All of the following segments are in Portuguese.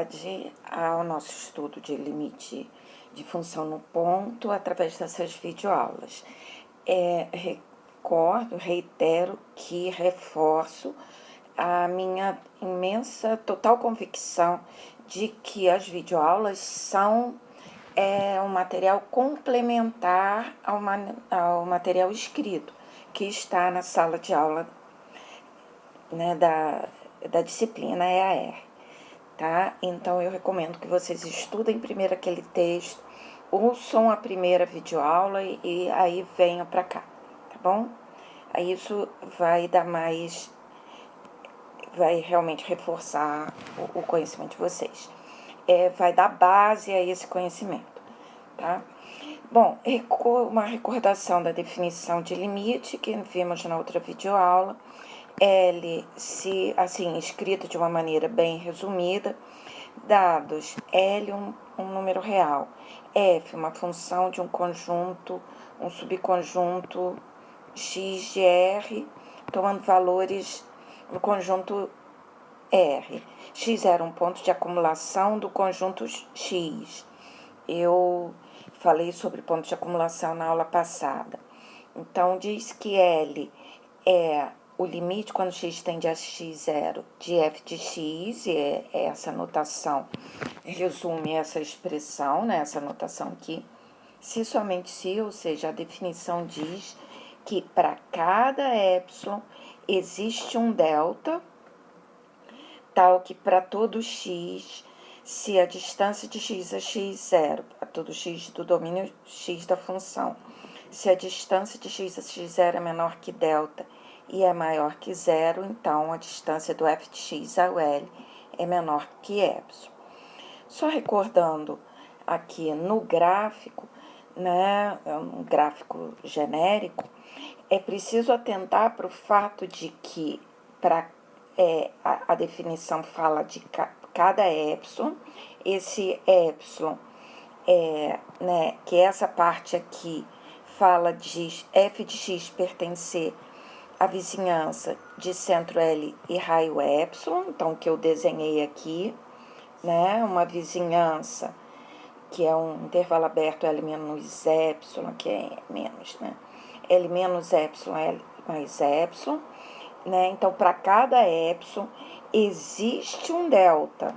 continuidade ao nosso estudo de limite de função no ponto através dessas videoaulas. Reitero que reforço a minha imensa, total convicção de que as videoaulas são um material complementar ao material escrito que está na sala de aula, né, da disciplina EAR, tá? Então, eu recomendo que vocês estudem primeiro aquele texto, ouçam a primeira videoaula e aí venham para cá, tá bom? Aí isso vai dar mais, vai realmente reforçar o conhecimento de vocês. Vai dar base a esse conhecimento, tá? Bom, uma recordação da definição de limite que vimos na outra videoaula. L, assim, escrito de uma maneira bem resumida, dados L, um número real, F, uma função de um conjunto, um subconjunto X de R, tomando valores no conjunto R. X era um ponto de acumulação do conjunto X. Eu falei sobre pontos de acumulação na aula passada. Então, diz que L é o limite quando x tende a x0 de f de x, e essa notação resume essa expressão, né, essa notação aqui, se somente se, ou seja, a definição diz que para cada epsilon existe um delta, tal que para todo x, se a distância de x é x0, para todo x do domínio x da função, se a distância de x a x0 é menor que delta e é maior que zero, então a distância do f de x ao L é menor que epsilon. Só recordando aqui no gráfico, né, um gráfico genérico, é preciso atentar para o fato de que a definição fala de cada epsilon, esse epsilon, né, que essa parte aqui fala de f de x pertencer à vizinhança de centro L e raio epsilon, então que eu desenhei aqui, né, uma vizinhança que é um intervalo aberto L menos epsilon, que é menos, né, L menos epsilon, L mais epsilon, né, então para cada epsilon existe um delta,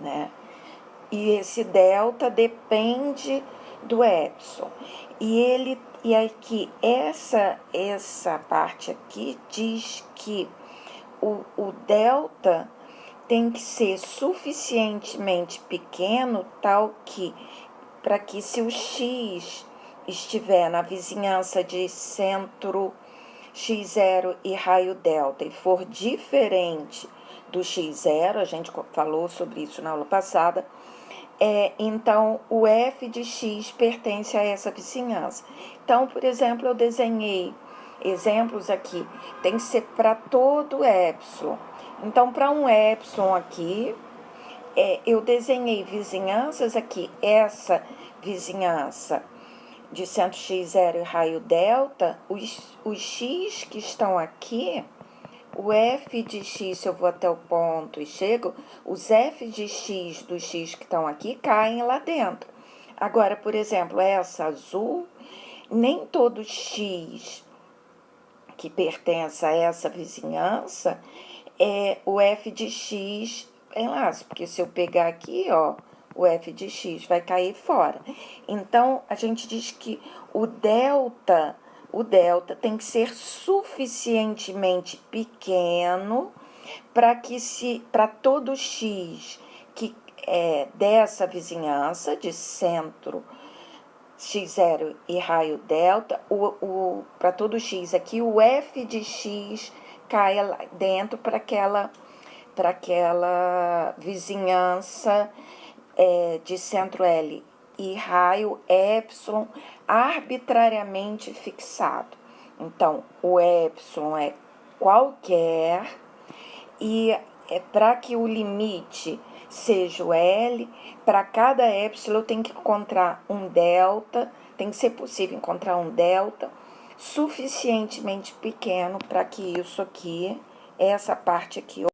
né, e esse delta depende do epsilon. E aqui, essa parte aqui diz que o delta tem que ser suficientemente pequeno, tal que, para que se o x estiver na vizinhança de centro x0 e raio delta e for diferente do x0, a gente falou sobre isso na aula passada, então o f de x pertence a essa vizinhança. Então, por exemplo, eu desenhei exemplos aqui, tem que ser para todo epsilon. Então, para um epsilon aqui, eu desenhei vizinhanças aqui, essa vizinhança de centro x0 e raio delta, os x que estão aqui, o f de x, se eu vou até o ponto e chego, os f de x dos x que estão aqui caem lá dentro. Agora, por exemplo, essa azul, nem todo x que pertence a essa vizinhança, o f de x é laço, porque se eu pegar aqui, ó, o f de x vai cair fora. Então, a gente diz que o delta tem que ser suficientemente pequeno para todo x que é dessa vizinhança de centro x0 e raio delta, para todo x aqui, o f de x cai lá dentro para aquela vizinhança de centro L e raio epsilon arbitrariamente fixado. Então, o epsilon é qualquer e para que o limite seja o L, para cada epsilon eu tenho que encontrar um delta, tem que ser possível encontrar um delta suficientemente pequeno para que isso aqui, essa parte aqui,